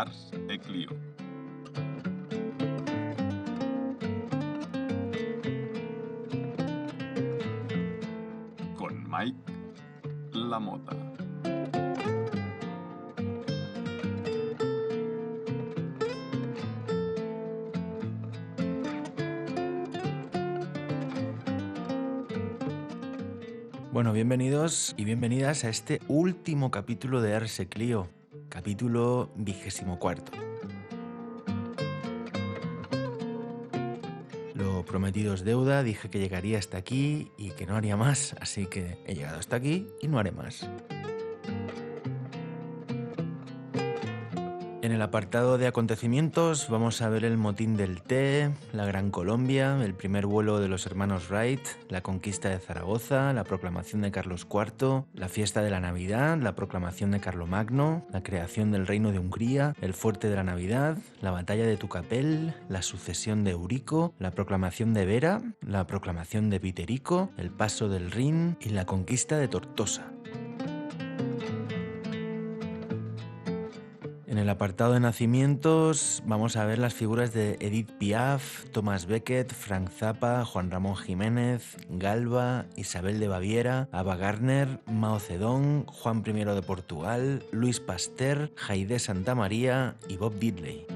Ars e Clio. Con Mike Lamota. Bueno, bienvenidos y bienvenidas a este último capítulo de Ars e Clio, capítulo 24. Lo prometido es deuda, dije que llegaría hasta aquí y que no haría más, así que he llegado hasta aquí y no haré más. En el apartado de acontecimientos vamos a ver el motín del té, la Gran Colombia, el primer vuelo de los hermanos Wright, la conquista de Zaragoza, la proclamación de Carlos IV, la fiesta de la Navidad, la proclamación de Carlomagno, la creación del Reino de Hungría, el fuerte de la Navidad, la batalla de Tucapel, la sucesión de Eurico, la proclamación de Vera, la proclamación de Viterico, el paso del Rin y la conquista de Tortosa. En el apartado de nacimientos vamos a ver las figuras de Edith Piaf, Thomas Becket, Frank Zappa, Juan Ramón Jiménez, Galba, Isabel de Baviera, Ava Gardner, Mao Zedong, Juan I de Portugal, Luis Pasteur, Haydée Santamaría y Bob Diddley.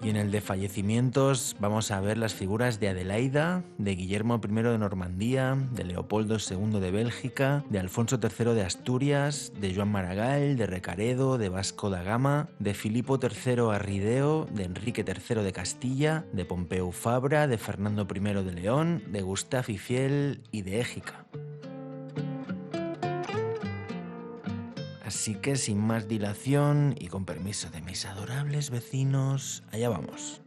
Y en el de fallecimientos vamos a ver las figuras de Adelaida, de Guillermo I de Normandía, de Leopoldo II de Bélgica, de Alfonso III de Asturias, de Joan Maragall, de Recaredo, de Vasco da Gama, de Filipo III Arrideo, de Enrique III de Castilla, de Pompeu Fabra, de Fernando I de León, de Gustave Eiffel y de Égica. Así que sin más dilación y con permiso de mis adorables vecinos, allá vamos.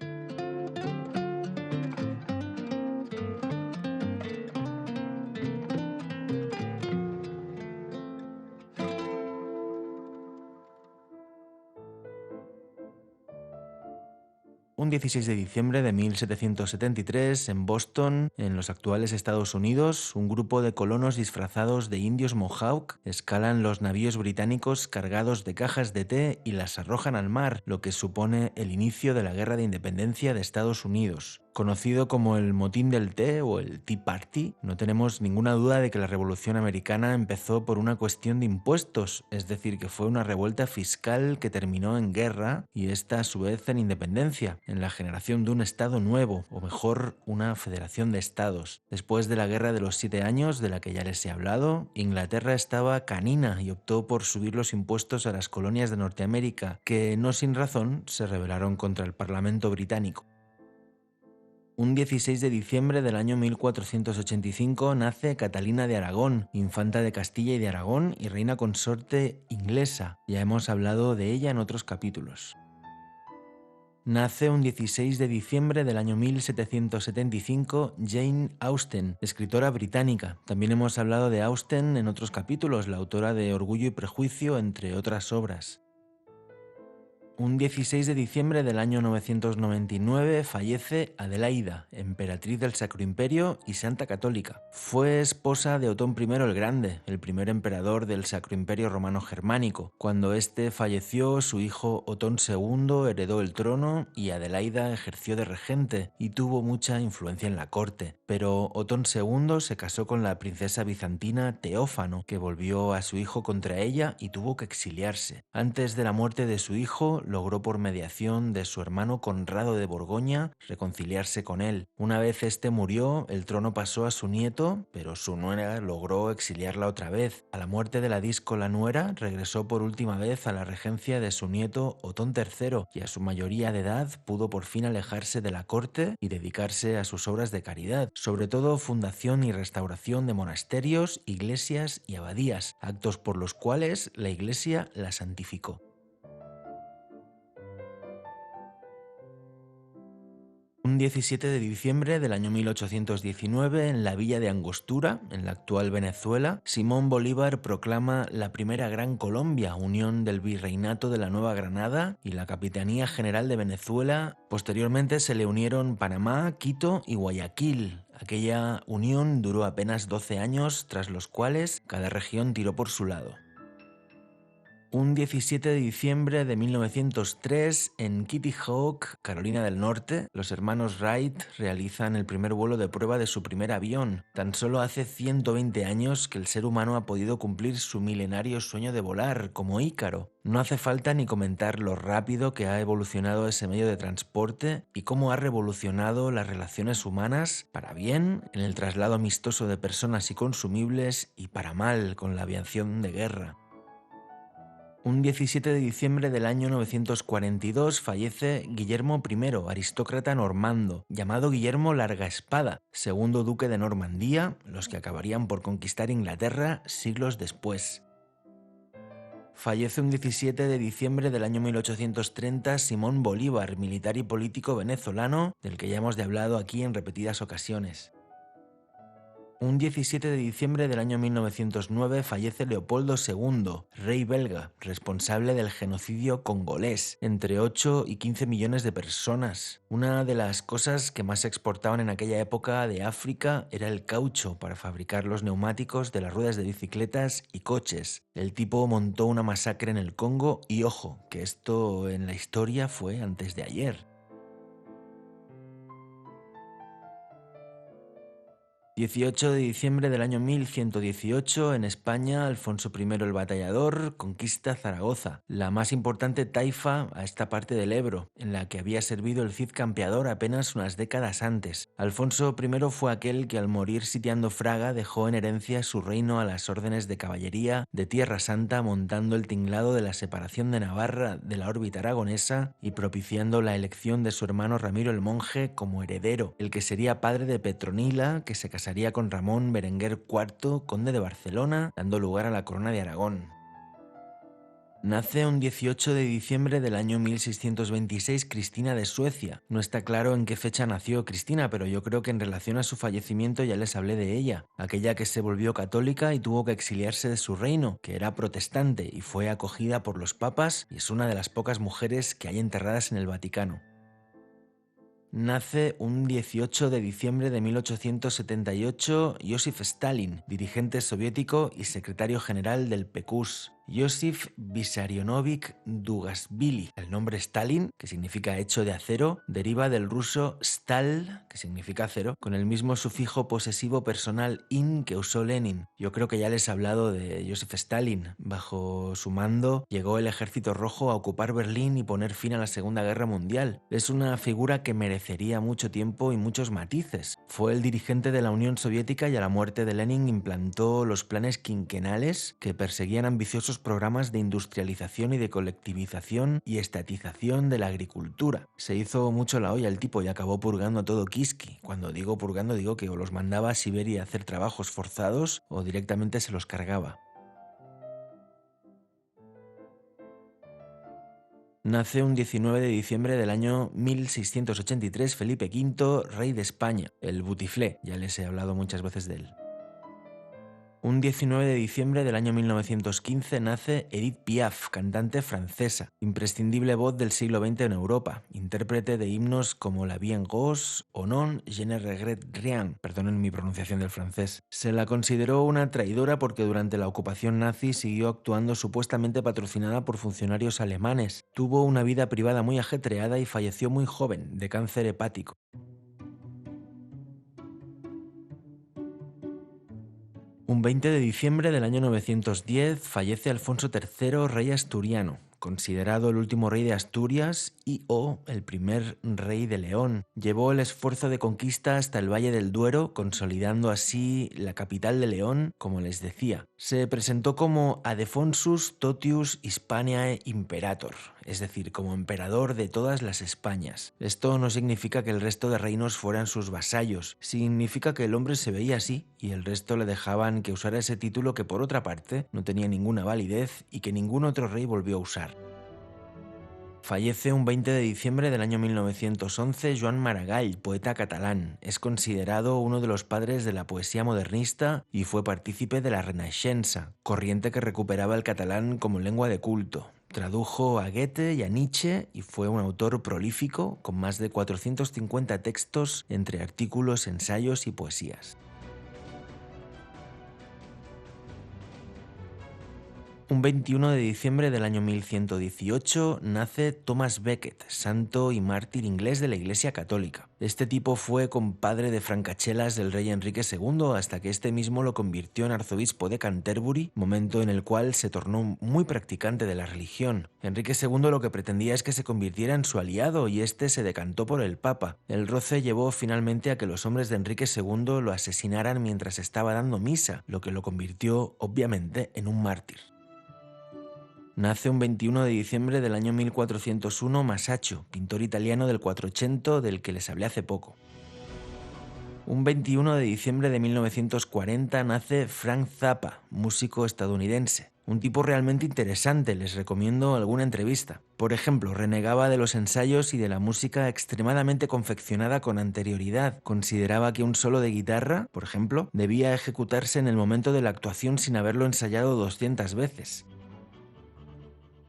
Un 16 de diciembre de 1773, en Boston, en los actuales Estados Unidos, un grupo de colonos disfrazados de indios Mohawk escalan los navíos británicos cargados de cajas de té y las arrojan al mar, lo que supone el inicio de la Guerra de Independencia de Estados Unidos. Conocido como el motín del té o el Tea Party, no tenemos ninguna duda de que la Revolución Americana empezó por una cuestión de impuestos, es decir, que fue una revuelta fiscal que terminó en guerra y esta a su vez en independencia, en la generación de un Estado nuevo, o mejor, una federación de estados. Después de la Guerra de los 7 años, de la que ya les he hablado, Inglaterra estaba canina y optó por subir los impuestos a las colonias de Norteamérica, que no sin razón se rebelaron contra el Parlamento británico. Un 16 de diciembre del año 1485 nace Catalina de Aragón, infanta de Castilla y de Aragón y reina consorte inglesa. Ya hemos hablado de ella en otros capítulos. Nace un 16 de diciembre del año 1775 Jane Austen, escritora británica. También hemos hablado de Austen en otros capítulos, la autora de Orgullo y Prejuicio, entre otras obras. Un 16 de diciembre del año 999 fallece Adelaida, emperatriz del Sacro Imperio y santa católica. Fue esposa de Otón I el Grande, el primer emperador del Sacro Imperio Romano Germánico. Cuando este falleció, su hijo Otón II heredó el trono y Adelaida ejerció de regente y tuvo mucha influencia en la corte. Pero Otón II se casó con la princesa bizantina Teófano, que volvió a su hijo contra ella y tuvo que exiliarse. Antes de la muerte de su hijo, logró por mediación de su hermano Conrado de Borgoña reconciliarse con él. Una vez este murió, el trono pasó a su nieto, pero su nuera logró exiliarla otra vez. A la muerte de la díscola nuera, regresó por última vez a la regencia de su nieto Otón III y a su mayoría de edad pudo por fin alejarse de la corte y dedicarse a sus obras de caridad, sobre todo fundación y restauración de monasterios, iglesias y abadías, actos por los cuales la Iglesia la santificó. Un 17 de diciembre del año 1819, en la villa de Angostura, en la actual Venezuela, Simón Bolívar proclama la primera Gran Colombia, unión del Virreinato de la Nueva Granada y la Capitanía General de Venezuela. Posteriormente se le unieron Panamá, Quito y Guayaquil. Aquella unión duró apenas 12 años, tras los cuales cada región tiró por su lado. Un 17 de diciembre de 1903, en Kitty Hawk, Carolina del Norte, los hermanos Wright realizan el primer vuelo de prueba de su primer avión. Tan solo hace 120 años que el ser humano ha podido cumplir su milenario sueño de volar, como Ícaro. No hace falta ni comentar lo rápido que ha evolucionado ese medio de transporte y cómo ha revolucionado las relaciones humanas, para bien, en el traslado amistoso de personas y consumibles, y para mal, con la aviación de guerra. Un 17 de diciembre del año 942 fallece Guillermo I, aristócrata normando, llamado Guillermo Largaespada, segundo duque de Normandía, los que acabarían por conquistar Inglaterra siglos después. Fallece un 17 de diciembre del año 1830 Simón Bolívar, militar y político venezolano, del que ya hemos hablado aquí en repetidas ocasiones. Un 17 de diciembre del año 1909 fallece Leopoldo II, rey belga, responsable del genocidio congolés, entre 8 y 15 millones de personas. Una de las cosas que más se exportaban en aquella época de África era el caucho para fabricar los neumáticos de las ruedas de bicicletas y coches. El tipo montó una masacre en el Congo y ojo, que esto en la historia fue antes de ayer. 18 de diciembre del año 1118, en España, Alfonso I el Batallador conquista Zaragoza, la más importante taifa a esta parte del Ebro, en la que había servido el Cid Campeador apenas unas décadas antes. Alfonso I fue aquel que al morir sitiando Fraga dejó en herencia su reino a las órdenes de caballería de Tierra Santa, montando el tinglado de la separación de Navarra de la órbita aragonesa y propiciando la elección de su hermano Ramiro el Monje como heredero, el que sería padre de Petronila, que se casaría con Ramón Berenguer IV, conde de Barcelona, dando lugar a la corona de Aragón. Nace un 18 de diciembre del año 1626 Cristina de Suecia. No está claro en qué fecha nació Cristina, pero yo creo que en relación a su fallecimiento ya les hablé de ella, aquella que se volvió católica y tuvo que exiliarse de su reino, que era protestante, y fue acogida por los papas y es una de las pocas mujeres que hay enterradas en el Vaticano. Nace un 18 de diciembre de 1878 Josif Stalin, dirigente soviético y secretario general del PQS. Josif Vissarionovich Dugasvili. El nombre Stalin, que significa hecho de acero, deriva del ruso stal, que significa acero, con el mismo sufijo posesivo personal in que usó Lenin. Yo creo que ya les he hablado de Josef Stalin. Bajo su mando llegó el Ejército Rojo a ocupar Berlín y poner fin a la Segunda Guerra Mundial. Es una figura que merecería mucho tiempo y muchos matices. Fue el dirigente de la Unión Soviética y a la muerte de Lenin implantó los planes quinquenales que perseguían ambiciosos programas de industrialización y de colectivización y estatización de la agricultura. Se hizo mucho la olla el tipo y acabó purgando a todo Kiski. Cuando digo purgando digo que o los mandaba a Siberia a hacer trabajos forzados o directamente se los cargaba. Nace un 19 de diciembre del año 1683 Felipe V, rey de España, el Butiflé, ya les he hablado muchas veces de él. Un 19 de diciembre del año 1915 nace Edith Piaf, cantante francesa, imprescindible voz del siglo XX en Europa, intérprete de himnos como La Vie en Rose o Non, je ne regrette rien, perdonen mi pronunciación del francés. Se la consideró una traidora porque durante la ocupación nazi siguió actuando supuestamente patrocinada por funcionarios alemanes. Tuvo una vida privada muy ajetreada y falleció muy joven, de cáncer hepático. Un 20 de diciembre del año 910 fallece Alfonso III, rey asturiano, considerado el último rey de Asturias y el primer rey de León. Llevó el esfuerzo de conquista hasta el Valle del Duero, consolidando así la capital de León, como les decía. Se presentó como Adefonsus Totius Hispaniae Imperator, es decir, como emperador de todas las Españas. Esto no significa que el resto de reinos fueran sus vasallos, significa que el hombre se veía así y el resto le dejaban que usara ese título que por otra parte no tenía ninguna validez y que ningún otro rey volvió a usar. Fallece un 20 de diciembre del año 1911 Joan Maragall, poeta catalán. Es considerado uno de los padres de la poesía modernista y fue partícipe de la Renaixença, corriente que recuperaba el catalán como lengua de culto. Tradujo a Goethe y a Nietzsche y fue un autor prolífico con más de 450 textos entre artículos, ensayos y poesías. Un 21 de diciembre del año 1118 nace Thomas Becket, santo y mártir inglés de la Iglesia Católica. Este tipo fue compadre de francachelas del rey Enrique II hasta que este mismo lo convirtió en arzobispo de Canterbury, momento en el cual se tornó muy practicante de la religión. Enrique II lo que pretendía es que se convirtiera en su aliado y este se decantó por el Papa. El roce llevó finalmente a que los hombres de Enrique II lo asesinaran mientras estaba dando misa, lo que lo convirtió obviamente en un mártir. Nace un 21 de diciembre del año 1401 Masaccio, pintor italiano del 480 del que les hablé hace poco. Un 21 de diciembre de 1940 nace Frank Zappa, músico estadounidense. Un tipo realmente interesante, les recomiendo alguna entrevista. Por ejemplo, renegaba de los ensayos y de la música extremadamente confeccionada con anterioridad. Consideraba que un solo de guitarra, por ejemplo, debía ejecutarse en el momento de la actuación sin haberlo ensayado 200 veces.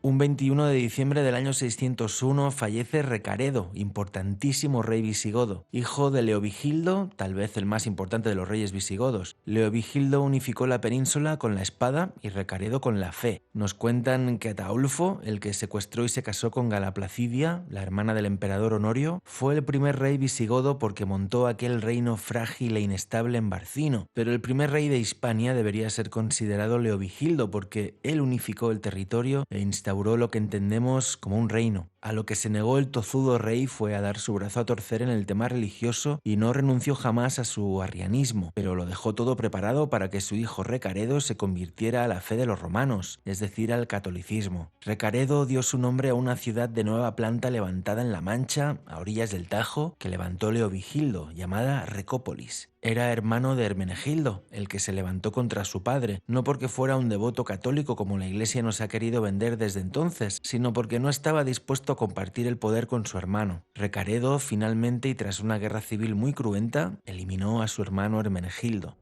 Un 21 de diciembre del año 601 fallece Recaredo, importantísimo rey visigodo, hijo de Leovigildo, tal vez el más importante de los reyes visigodos. Leovigildo unificó la península con la espada y Recaredo con la fe. Nos cuentan que Ataulfo, el que secuestró y se casó con Gala Placidia, la hermana del emperador Honorio, fue el primer rey visigodo porque montó aquel reino frágil e inestable en Barcino, pero el primer rey de Hispania debería ser considerado Leovigildo porque él unificó el territorio e instauró lo que entendemos como un reino. A lo que se negó el tozudo rey fue a dar su brazo a torcer en el tema religioso y no renunció jamás a su arrianismo, pero lo dejó todo preparado para que su hijo Recaredo se convirtiera a la fe de los romanos, es decir, al catolicismo. Recaredo dio su nombre a una ciudad de nueva planta levantada en La Mancha, a orillas del Tajo, que levantó Leovigildo, llamada Recópolis. Era hermano de Hermenegildo, el que se levantó contra su padre, no porque fuera un devoto católico como la Iglesia nos ha querido vender desde entonces, sino porque no estaba dispuesto a compartir el poder con su hermano. Recaredo, finalmente y tras una guerra civil muy cruenta, eliminó a su hermano Hermenegildo.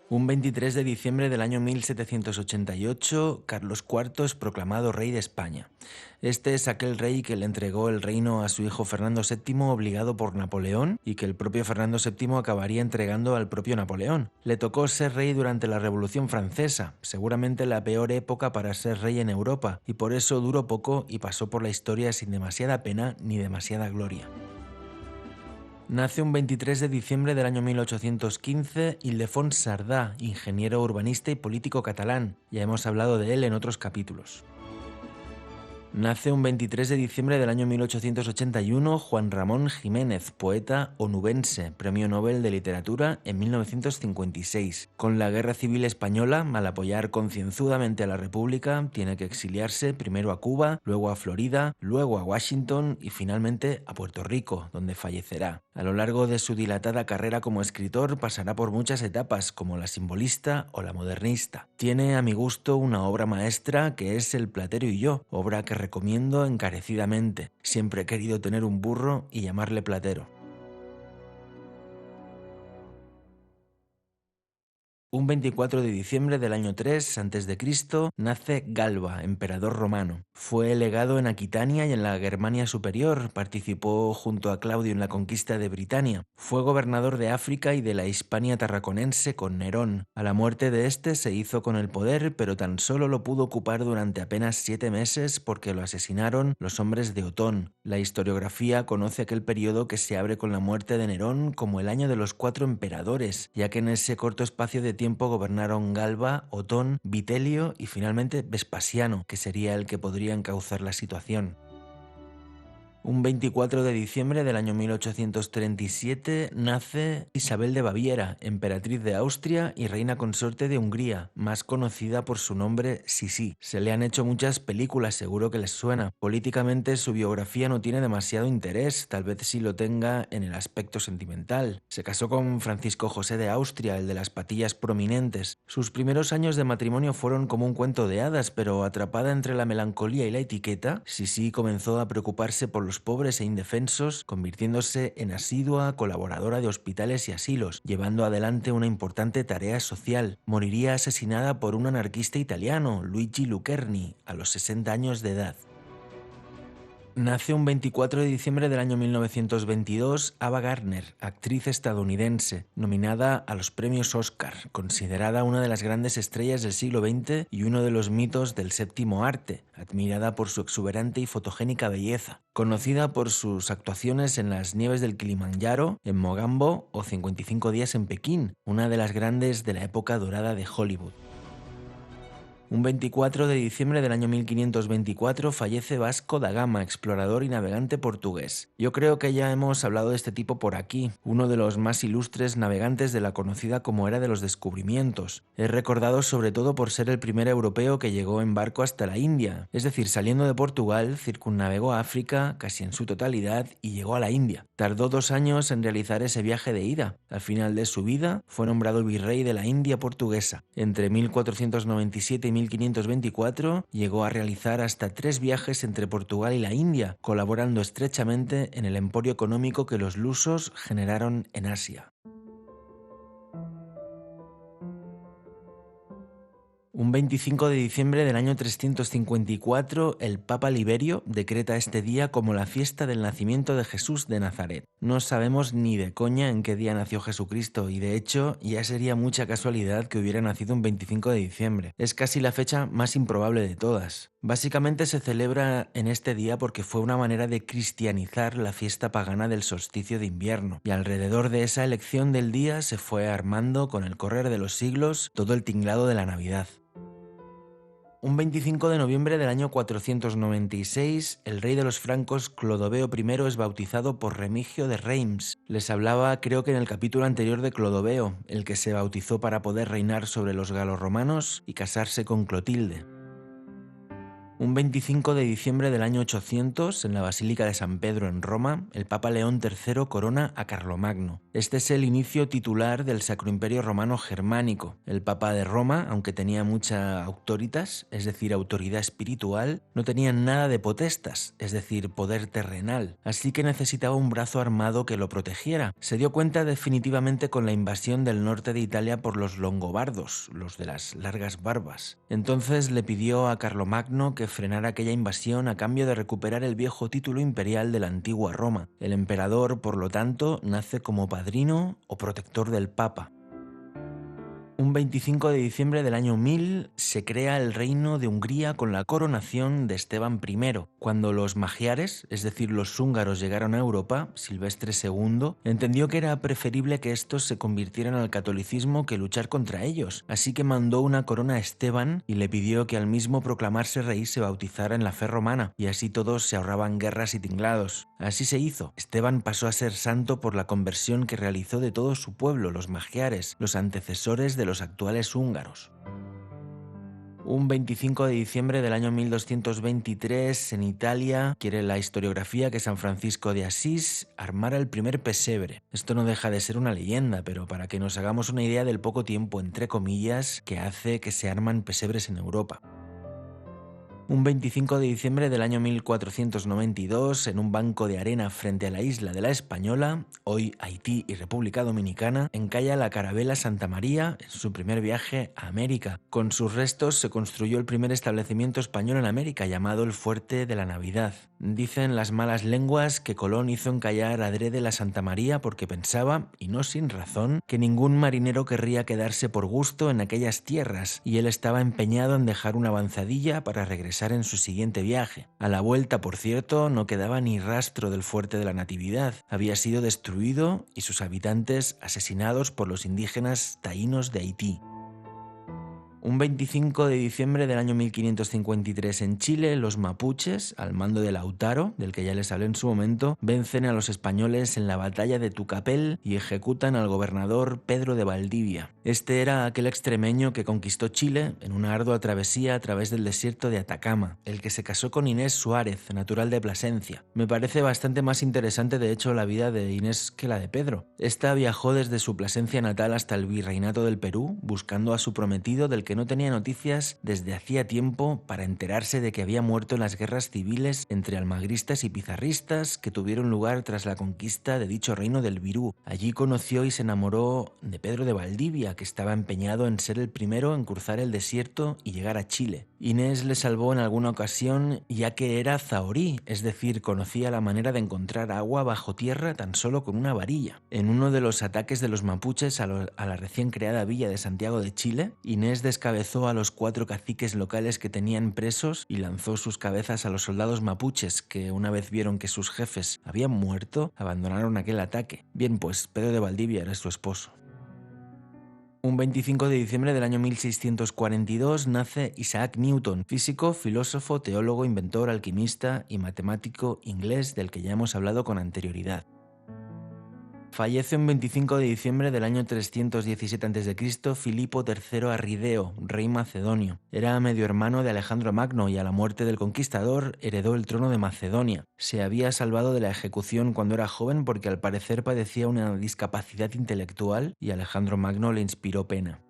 Un 23 de diciembre del año 1788, Carlos IV es proclamado rey de España. Este es aquel rey que le entregó el reino a su hijo Fernando VII obligado por Napoleón y que el propio Fernando VII acabaría entregando al propio Napoleón. Le tocó ser rey durante la Revolución Francesa, seguramente la peor época para ser rey en Europa, y por eso duró poco y pasó por la historia sin demasiada pena ni demasiada gloria. Nace un 23 de diciembre del año 1815 Ildefons Sardà, ingeniero urbanista y político catalán. Ya hemos hablado de él en otros capítulos. Nace un 23 de diciembre del año 1881 Juan Ramón Jiménez, poeta onubense, Premio Nobel de Literatura en 1956. Con la Guerra Civil Española, al apoyar concienzudamente a la República, tiene que exiliarse primero a Cuba, luego a Florida, luego a Washington y finalmente a Puerto Rico, donde fallecerá. A lo largo de su dilatada carrera como escritor pasará por muchas etapas, como la simbolista o la modernista. Tiene a mi gusto una obra maestra que es El platero y yo, obra que recomiendo encarecidamente. Siempre he querido tener un burro y llamarle Platero. Un 24 de diciembre del año 3 a.C. nace Galba, emperador romano. Fue legado en Aquitania y en la Germania Superior, participó junto a Claudio en la conquista de Britania. Fue gobernador de África y de la Hispania tarraconense con Nerón. A la muerte de este se hizo con el poder, pero tan solo lo pudo ocupar durante apenas 7 meses porque lo asesinaron los hombres de Otón. La historiografía conoce aquel periodo que se abre con la muerte de Nerón como el año de los 4 emperadores, ya que en ese corto espacio de tiempo gobernaron Galba, Otón, Vitelio y finalmente Vespasiano, que sería el que podría encauzar la situación. Un 24 de diciembre del año 1837 nace Isabel de Baviera, emperatriz de Austria y reina consorte de Hungría, más conocida por su nombre Sisi. Se le han hecho muchas películas, seguro que les suena. Políticamente su biografía no tiene demasiado interés, tal vez sí lo tenga en el aspecto sentimental. Se casó con Francisco José de Austria, el de las patillas prominentes. Sus primeros años de matrimonio fueron como un cuento de hadas, pero atrapada entre la melancolía y la etiqueta, Sisi comenzó a preocuparse por los pobres e indefensos, convirtiéndose en asidua colaboradora de hospitales y asilos, llevando adelante una importante tarea social. Moriría asesinada por un anarquista italiano, Luigi Lucerni, a los 60 años de edad. Nace un 24 de diciembre del año 1922 Ava Gardner, actriz estadounidense, nominada a los premios Oscar, considerada una de las grandes estrellas del siglo XX y uno de los mitos del séptimo arte, admirada por su exuberante y fotogénica belleza, conocida por sus actuaciones en las nieves del Kilimanjaro, en Mogambo o 55 días en Pekín, una de las grandes de la época dorada de Hollywood. Un 24 de diciembre del año 1524 fallece Vasco da Gama, explorador y navegante portugués. Yo creo que ya hemos hablado de este tipo por aquí, uno de los más ilustres navegantes de la conocida como Era de los Descubrimientos. Es recordado sobre todo por ser el primer europeo que llegó en barco hasta la India, es decir, saliendo de Portugal, circunnavegó África casi en su totalidad y llegó a la India. Tardó 2 años en realizar ese viaje de ida. Al final de su vida fue nombrado virrey de la India portuguesa. Entre 1497 y 1524 llegó a realizar hasta 3 viajes entre Portugal y la India, colaborando estrechamente en el emporio económico que los lusos generaron en Asia. Un 25 de diciembre del año 354, el Papa Liberio decreta este día como la fiesta del nacimiento de Jesús de Nazaret. No sabemos ni de coña en qué día nació Jesucristo y de hecho ya sería mucha casualidad que hubiera nacido un 25 de diciembre. Es casi la fecha más improbable de todas. Básicamente se celebra en este día porque fue una manera de cristianizar la fiesta pagana del solsticio de invierno y alrededor de esa elección del día se fue armando con el correr de los siglos todo el tinglado de la Navidad. Un 25 de noviembre del año 496, el rey de los francos Clodoveo I es bautizado por Remigio de Reims. Les hablaba creo que en el capítulo anterior de Clodoveo, el que se bautizó para poder reinar sobre los galorromanos y casarse con Clotilde. Un 25 de diciembre del año 800, en la Basílica de San Pedro en Roma, el Papa León III corona a Carlomagno. Este es el inicio titular del Sacro Imperio Romano Germánico. El Papa de Roma, aunque tenía mucha autoritas, es decir, autoridad espiritual, no tenía nada de potestas, es decir, poder terrenal, así que necesitaba un brazo armado que lo protegiera. Se dio cuenta definitivamente con la invasión del norte de Italia por los longobardos, los de las largas barbas. Entonces le pidió a Carlomagno que frenara aquella invasión a cambio de recuperar el viejo título imperial de la antigua Roma. El emperador, por lo tanto, nace como padrino o protector del Papa. Un 25 de diciembre del año 1000 se crea el reino de Hungría con la coronación de Esteban I. Cuando los magiares, es decir, los húngaros, llegaron a Europa, Silvestre II entendió que era preferible que estos se convirtieran al catolicismo que luchar contra ellos, así que mandó una corona a Esteban y le pidió que al mismo proclamarse rey se bautizara en la fe romana, y así todos se ahorraban guerras y tinglados. Así se hizo. Esteban pasó a ser santo por la conversión que realizó de todo su pueblo, los magiares, los antecesores de los actuales húngaros. Un 25 de diciembre del año 1223, en Italia, quiere la historiografía que San Francisco de Asís armara el primer pesebre. Esto no deja de ser una leyenda, pero para que nos hagamos una idea del poco tiempo, entre comillas, que hace que se arman pesebres en Europa. Un 25 de diciembre del año 1492, en un banco de arena frente a la isla de La Española, hoy Haití y República Dominicana, encalla la carabela Santa María en su primer viaje a América. Con sus restos se construyó el primer establecimiento español en América, llamado el Fuerte de la Navidad. Dicen las malas lenguas que Colón hizo encallar adrede la Santa María porque pensaba, y no sin razón, que ningún marinero querría quedarse por gusto en aquellas tierras, y él estaba empeñado en dejar una avanzadilla para regresar en su siguiente viaje. A la vuelta, por cierto, no quedaba ni rastro del Fuerte de la Natividad. Había sido destruido y sus habitantes asesinados por los indígenas taínos de Haití. Un 25 de diciembre del año 1553 en Chile, los mapuches, al mando de Lautaro, del que ya les hablé en su momento, vencen a los españoles en la batalla de Tucapel y ejecutan al gobernador Pedro de Valdivia. Este era aquel extremeño que conquistó Chile en una ardua travesía a través del desierto de Atacama, el que se casó con Inés Suárez, natural de Plasencia. Me parece bastante más interesante, de hecho, la vida de Inés que la de Pedro. Esta viajó desde su Plasencia natal hasta el virreinato del Perú, buscando a su prometido, del que que no tenía noticias desde hacía tiempo para enterarse de que había muerto en las guerras civiles entre almagristas y pizarristas que tuvieron lugar tras la conquista de dicho reino del Virú. Allí conoció y se enamoró de Pedro de Valdivia, que estaba empeñado en ser el primero en cruzar el desierto y llegar a Chile. Inés le salvó en alguna ocasión ya que era zahorí, es decir, conocía la manera de encontrar agua bajo tierra tan solo con una varilla. En uno de los ataques de los mapuches a la recién creada villa de Santiago de Chile, Inés descabezó a los 4 caciques locales que tenían presos y lanzó sus cabezas a los soldados mapuches que, una vez vieron que sus jefes habían muerto, abandonaron aquel ataque. Bien, pues Pedro de Valdivia era su esposo. Un 25 de diciembre del año 1642 nace Isaac Newton, físico, filósofo, teólogo, inventor, alquimista y matemático inglés del que ya hemos hablado con anterioridad. Fallece un 25 de diciembre del año 317 a.C. Filipo III Arrideo, rey macedonio. Era medio hermano de Alejandro Magno y a la muerte del conquistador heredó el trono de Macedonia. Se había salvado de la ejecución cuando era joven porque al parecer padecía una discapacidad intelectual y Alejandro Magno le inspiró pena.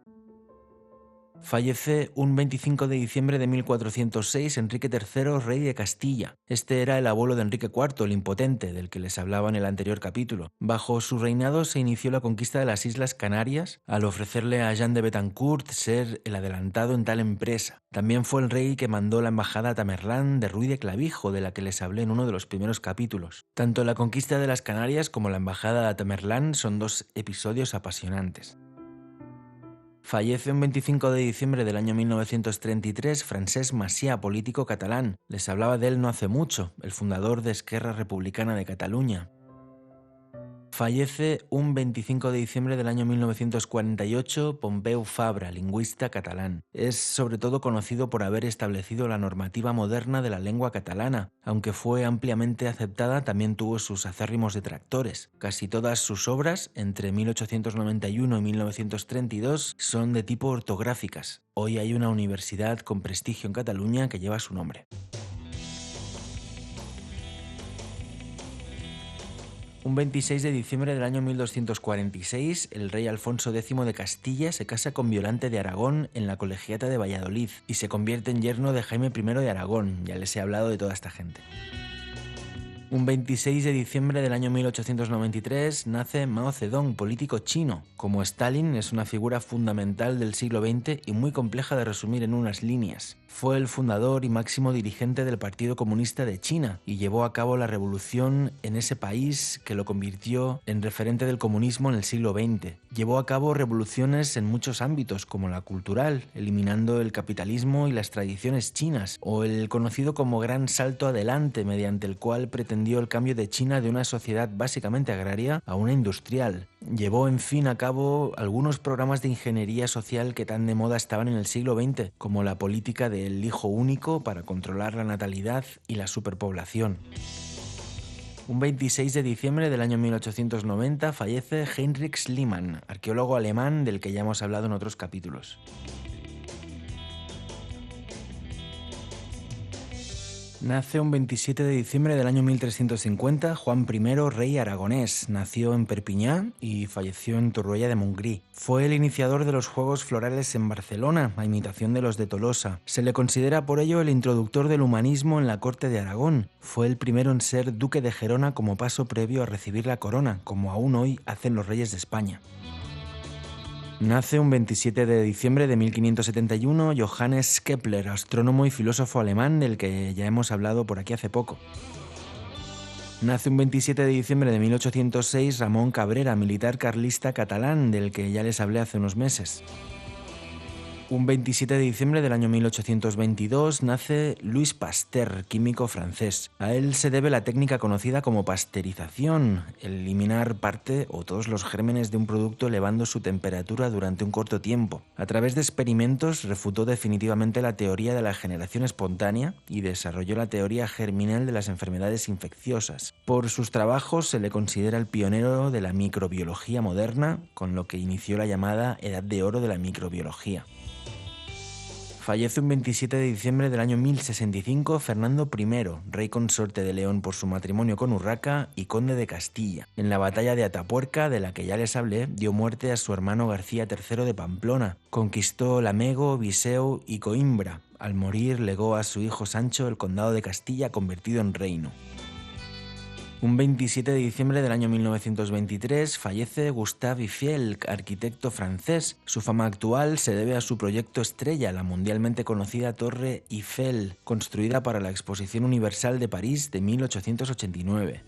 Fallece un 25 de diciembre de 1406 Enrique III, rey de Castilla. Este era el abuelo de Enrique IV, el impotente, del que les hablaba en el anterior capítulo. Bajo su reinado se inició la conquista de las Islas Canarias, al ofrecerle a Jean de Betancourt ser el adelantado en tal empresa. También fue el rey que mandó la embajada a Tamerlán de Ruy de Clavijo, de la que les hablé en uno de los primeros capítulos. Tanto la conquista de las Canarias como la embajada a Tamerlán son 2 episodios apasionantes. Fallece un 25 de diciembre del año 1933 Francesc Macià, político catalán. Les hablaba de él no hace mucho, el fundador de Esquerra Republicana de Cataluña. Fallece un 25 de diciembre del año 1948 Pompeu Fabra, lingüista catalán. Es sobre todo conocido por haber establecido la normativa moderna de la lengua catalana. Aunque fue ampliamente aceptada, también tuvo sus acérrimos detractores. Casi todas sus obras, entre 1891 y 1932, son de tipo ortográficas. Hoy hay una universidad con prestigio en Cataluña que lleva su nombre. Un 26 de diciembre del año 1246, el rey Alfonso X de Castilla se casa con Violante de Aragón en la Colegiata de Valladolid y se convierte en yerno de Jaime I de Aragón. Ya les he hablado de toda esta gente. Un 26 de diciembre del año 1893 nace Mao Zedong, político chino. Como Stalin, es una figura fundamental del siglo XX y muy compleja de resumir en unas líneas. Fue el fundador y máximo dirigente del Partido Comunista de China y llevó a cabo la revolución en ese país que lo convirtió en referente del comunismo en el siglo XX. Llevó a cabo revoluciones en muchos ámbitos, como la cultural, eliminando el capitalismo y las tradiciones chinas, o el conocido como Gran Salto Adelante, mediante el cual pretendió el cambio de China de una sociedad básicamente agraria a una industrial. Llevó, en fin, a cabo algunos programas de ingeniería social que tan de moda estaban en el siglo XX, como la política del hijo único para controlar la natalidad y la superpoblación. Un 26 de diciembre del año 1890 fallece Heinrich Schliemann, arqueólogo alemán del que ya hemos hablado en otros capítulos. Nace un 27 de diciembre del año 1350 Juan I, rey aragonés. Nació en Perpiñá y falleció en Torroella de Montgrí. Fue el iniciador de los Juegos Florales en Barcelona, a imitación de los de Tolosa. Se le considera por ello el introductor del humanismo en la corte de Aragón. Fue el primero en ser duque de Gerona como paso previo a recibir la corona, como aún hoy hacen los reyes de España. Nace un 27 de diciembre de 1571 Johannes Kepler, astrónomo y filósofo alemán del que ya hemos hablado por aquí hace poco. Nace un 27 de diciembre de 1806 Ramón Cabrera, militar carlista catalán del que ya les hablé hace unos meses. Un 27 de diciembre del año 1822 nace Louis Pasteur, químico francés. A él se debe la técnica conocida como pasteurización, eliminar parte o todos los gérmenes de un producto elevando su temperatura durante un corto tiempo. A través de experimentos refutó definitivamente la teoría de la generación espontánea y desarrolló la teoría germinal de las enfermedades infecciosas. Por sus trabajos se le considera el pionero de la microbiología moderna, con lo que inició la llamada Edad de Oro de la microbiología. Fallece un 27 de diciembre del año 1065 Fernando I, rey consorte de León por su matrimonio con Urraca y conde de Castilla. En la batalla de Atapuerca, de la que ya les hablé, dio muerte a su hermano García III de Pamplona. Conquistó Lamego, Viseu y Coimbra. Al morir legó a su hijo Sancho el condado de Castilla convertido en reino. Un 27 de diciembre del año 1923 fallece Gustave Eiffel, arquitecto francés. Su fama actual se debe a su proyecto estrella, la mundialmente conocida Torre Eiffel, construida para la Exposición Universal de París de 1889.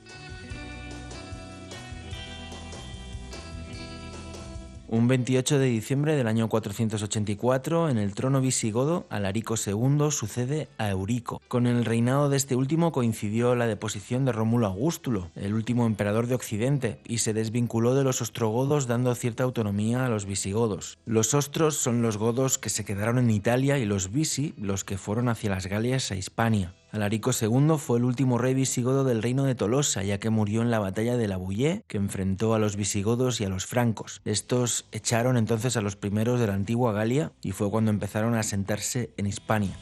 Un 28 de diciembre del año 484, en el trono visigodo, Alarico II sucede a Eurico. Con el reinado de este último coincidió la deposición de Rómulo Augustulo, el último emperador de Occidente, y se desvinculó de los ostrogodos dando cierta autonomía a los visigodos. Los ostros son los godos que se quedaron en Italia y los visi los que fueron hacia las Galias a Hispania. Alarico II fue el último rey visigodo del reino de Tolosa, ya que murió en la batalla de la Bouillé, que enfrentó a los visigodos y a los francos. Estos echaron entonces a los primeros de la antigua Galia y fue cuando empezaron a asentarse en Hispania.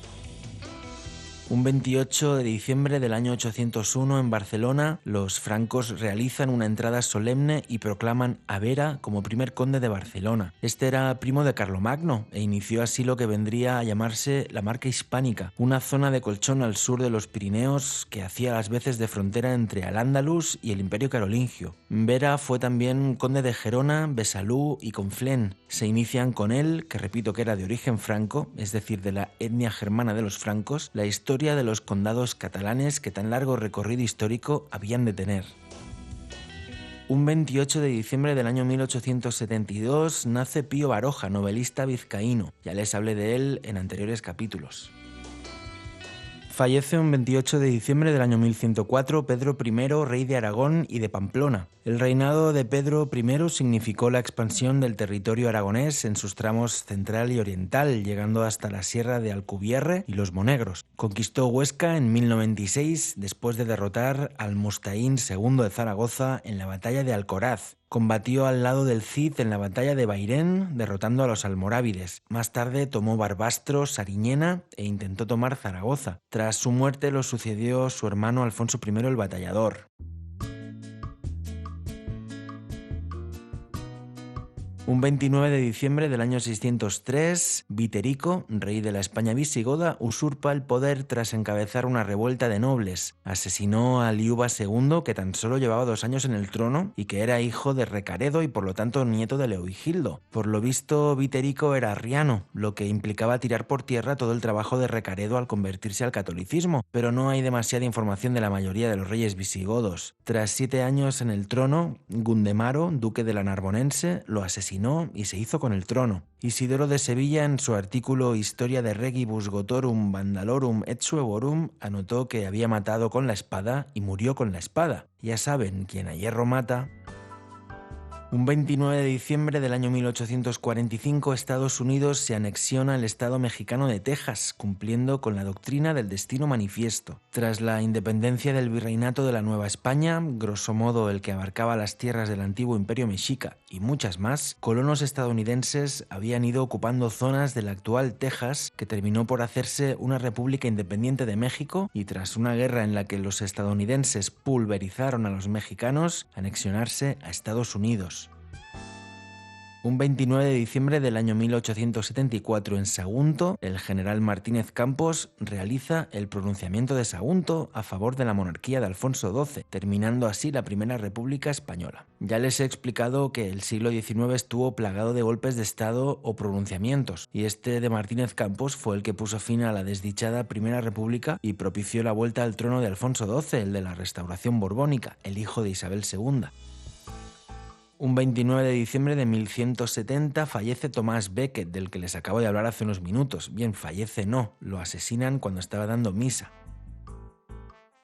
Un 28 de diciembre del año 801 en Barcelona, los francos realizan una entrada solemne y proclaman a Vera como primer conde de Barcelona. Este era primo de Carlomagno e inició así lo que vendría a llamarse la Marca Hispánica, una zona de colchón al sur de los Pirineos que hacía las veces de frontera entre Al-Ándalus y el Imperio Carolingio. Vera fue también conde de Gerona, Besalú y Conflent. Se inician con él, que repito que era de origen franco, es decir, de la etnia germana de los francos, la historia de los condados catalanes que tan largo recorrido histórico habían de tener. Un 28 de diciembre del año 1872 nace Pío Baroja, novelista vizcaíno. Ya les hablé de él en anteriores capítulos. Fallece un 28 de diciembre del año 1104 Pedro I, rey de Aragón y de Pamplona. El reinado de Pedro I significó la expansión del territorio aragonés en sus tramos central y oriental, llegando hasta la sierra de Alcubierre y los Monegros. Conquistó Huesca en 1096 después de derrotar al Mustaín II de Zaragoza en la batalla de Alcoraz. Combatió al lado del Cid en la batalla de Bairén, derrotando a los almorávides. Más tarde tomó Barbastro, Sariñena e intentó tomar Zaragoza. Tras su muerte lo sucedió su hermano Alfonso I el Batallador. Un 29 de diciembre del año 603, Viterico, rey de la España visigoda, usurpa el poder tras encabezar una revuelta de nobles. Asesinó a Liuba II, que tan solo llevaba 2 años en el trono y que era hijo de Recaredo y por lo tanto nieto de Leovigildo. Por lo visto, Viterico era arriano, lo que implicaba tirar por tierra todo el trabajo de Recaredo al convertirse al catolicismo, pero no hay demasiada información de la mayoría de los reyes visigodos. Tras 7 años en el trono, Gundemaro, duque de la Narbonense, lo asesinó y se hizo con el trono. Isidoro de Sevilla, en su artículo Historia de Regibus Gotorum Vandalorum et Suevorum, anotó que había matado con la espada y murió con la espada. Ya saben, quien a hierro mata. Un 29 de diciembre del año 1845, Estados Unidos se anexiona al estado mexicano de Texas, cumpliendo con la doctrina del destino manifiesto. Tras la independencia del virreinato de la Nueva España, grosso modo el que abarcaba las tierras del antiguo Imperio Mexica y muchas más, colonos estadounidenses habían ido ocupando zonas del actual Texas, que terminó por hacerse una república independiente de México y tras una guerra en la que los estadounidenses pulverizaron a los mexicanos, anexionarse a Estados Unidos. Un 29 de diciembre del año 1874 en Sagunto, el general Martínez Campos realiza el pronunciamiento de Sagunto a favor de la monarquía de Alfonso XII, terminando así la Primera República Española. Ya les he explicado que el siglo XIX estuvo plagado de golpes de Estado o pronunciamientos, y este de Martínez Campos fue el que puso fin a la desdichada Primera República y propició la vuelta al trono de Alfonso XII, el de la Restauración Borbónica, el hijo de Isabel II. Un 29 de diciembre de 1170 fallece Tomás Becket, del que les acabo de hablar hace unos minutos. Bien, fallece no, lo asesinan cuando estaba dando misa.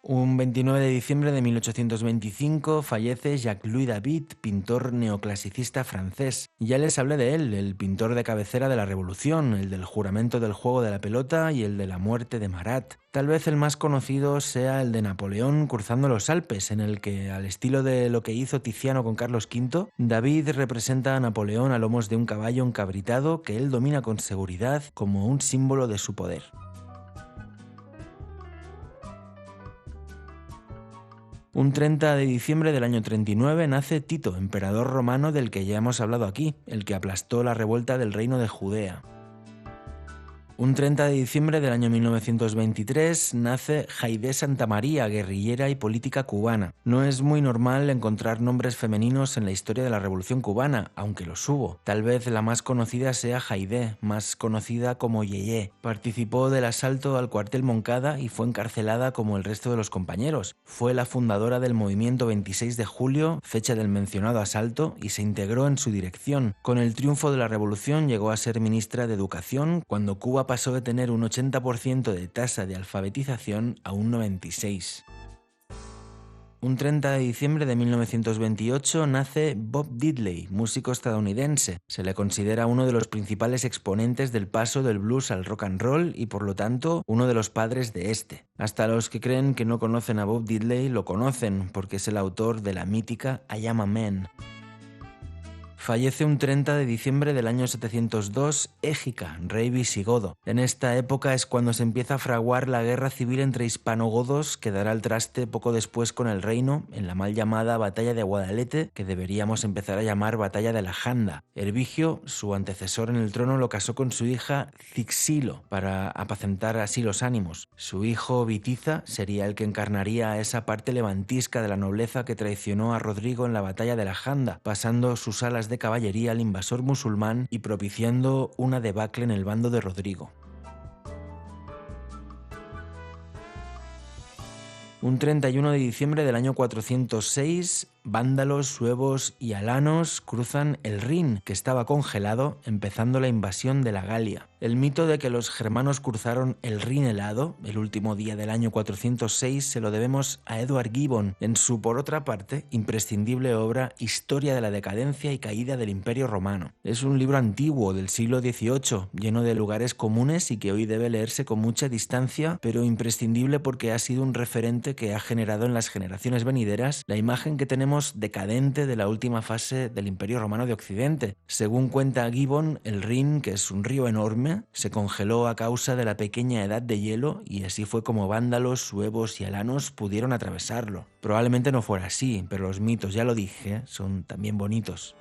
Un 29 de diciembre de 1825 fallece Jacques-Louis David, pintor neoclasicista francés. Ya les hablé de él, el pintor de cabecera de la Revolución, el del juramento del juego de la pelota y el de la muerte de Marat. Tal vez el más conocido sea el de Napoleón cruzando los Alpes, en el que, al estilo de lo que hizo Tiziano con Carlos V, David representa a Napoleón a lomos de un caballo encabritado que él domina con seguridad como un símbolo de su poder. Un 30 de diciembre del año 39 nace Tito, emperador romano del que ya hemos hablado aquí, el que aplastó la revuelta del reino de Judea. Un 30 de diciembre del año 1923 nace Jaide Santamaría, guerrillera y política cubana. No es muy normal encontrar nombres femeninos en la historia de la Revolución cubana, aunque los hubo. Tal vez la más conocida sea Jaide, más conocida como Yeye. Participó del asalto al cuartel Moncada y fue encarcelada como el resto de los compañeros. Fue la fundadora del movimiento 26 de julio, fecha del mencionado asalto, y se integró en su dirección. Con el triunfo de la Revolución llegó a ser ministra de Educación cuando Cuba pasó de tener un 80% de tasa de alfabetización a un 96%. Un 30 de diciembre de 1928 nace Bob Diddley, músico estadounidense. Se le considera uno de los principales exponentes del paso del blues al rock and roll y, por lo tanto, uno de los padres de este. Hasta los que creen que no conocen a Bob Diddley lo conocen, porque es el autor de la mítica I Am a Man. Fallece un 30 de diciembre del año 702 Égica, rey visigodo. En esta época es cuando se empieza a fraguar la guerra civil entre hispanogodos que dará el traste poco después con el reino en la mal llamada Batalla de Guadalete, que deberíamos empezar a llamar Batalla de la Janda. Hervigio, su antecesor en el trono, lo casó con su hija Cixilo para apacentar así los ánimos. Su hijo Vitiza sería el que encarnaría a esa parte levantisca de la nobleza que traicionó a Rodrigo en la Batalla de la Janda, pasando sus alas de caballería al invasor musulmán y propiciando una debacle en el bando de Rodrigo. Un 31 de diciembre del año 406, vándalos, suevos y alanos cruzan el Rin, que estaba congelado, empezando la invasión de la Galia. El mito de que los germanos cruzaron el Rin helado, el último día del año 406, se lo debemos a Edward Gibbon, en su, por otra parte, imprescindible obra Historia de la decadencia y caída del Imperio Romano. Es un libro antiguo del siglo XVIII, lleno de lugares comunes y que hoy debe leerse con mucha distancia, pero imprescindible porque ha sido un referente que ha generado en las generaciones venideras la imagen que tenemos decadente de la última fase del Imperio Romano de Occidente. Según cuenta Gibbon, el Rin, que es un río enorme, se congeló a causa de la pequeña edad de hielo y así fue como vándalos, suevos y alanos pudieron atravesarlo. Probablemente no fuera así, pero los mitos, ya lo dije, son también bonitos.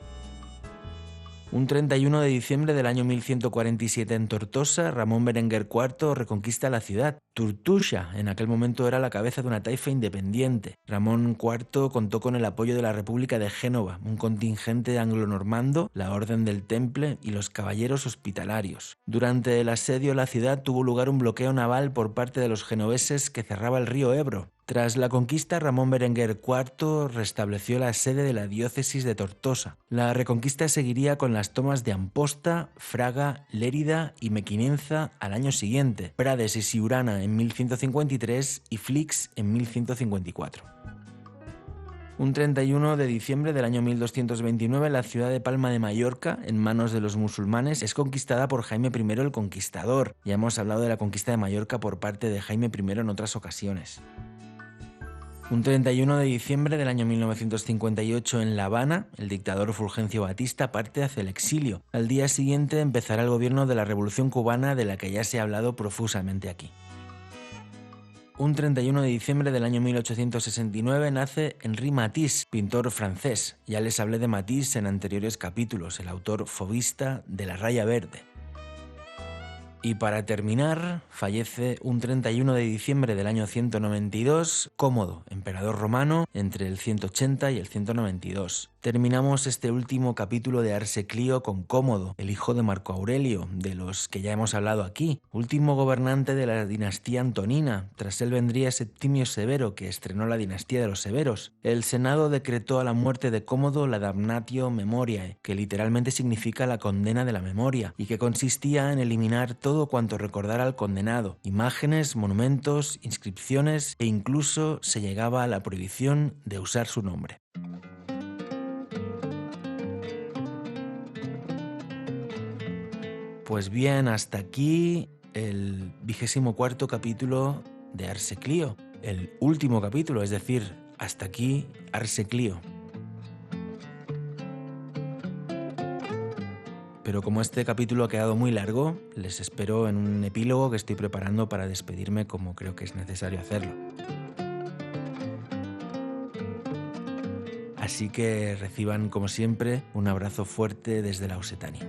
Un 31 de diciembre del año 1147 en Tortosa, Ramón Berenguer IV reconquista la ciudad. Turtusha en aquel momento era la cabeza de una taifa independiente. Ramón IV contó con el apoyo de la República de Génova, un contingente anglo-normando, la Orden del Temple y los caballeros hospitalarios. Durante el asedio a la ciudad tuvo lugar un bloqueo naval por parte de los genoveses que cerraba el río Ebro. Tras la conquista, Ramón Berenguer IV restableció la sede de la diócesis de Tortosa. La reconquista seguiría con las tomas de Amposta, Fraga, Lérida y Mequinenza al año siguiente, Prades y Siurana en 1153 y Flix en 1154. Un 31 de diciembre del año 1229, la ciudad de Palma de Mallorca, en manos de los musulmanes, es conquistada por Jaime I el Conquistador. Ya hemos hablado de la conquista de Mallorca por parte de Jaime I en otras ocasiones. Un 31 de diciembre del año 1958 en La Habana, el dictador Fulgencio Batista parte hacia el exilio. Al día siguiente empezará el gobierno de la Revolución Cubana, de la que ya se ha hablado profusamente aquí. Un 31 de diciembre del año 1869 nace Henri Matisse, pintor francés. Ya les hablé de Matisse en anteriores capítulos, el autor fauvista de La Raya Verde. Y para terminar, fallece un 31 de diciembre del año 192 Cómodo, emperador romano, entre el 180 y el 192. Terminamos este último capítulo de Ars Clio con Cómodo, el hijo de Marco Aurelio, de los que ya hemos hablado aquí, último gobernante de la dinastía antonina. Tras él vendría Septimio Severo, que estrenó la dinastía de los Severos. El Senado decretó a la muerte de Cómodo la damnatio memoriae, que literalmente significa la condena de la memoria, y que consistía en eliminar todo todo cuanto recordara al condenado, imágenes, monumentos, inscripciones e incluso se llegaba a la prohibición de usar su nombre. Pues bien, hasta aquí el 24º capítulo de Ars Clio, el último capítulo, es decir, hasta aquí Ars Clio. Pero como este capítulo ha quedado muy largo, les espero en un epílogo que estoy preparando para despedirme como creo que es necesario hacerlo. Así que reciban, como siempre, un abrazo fuerte desde la Osetania.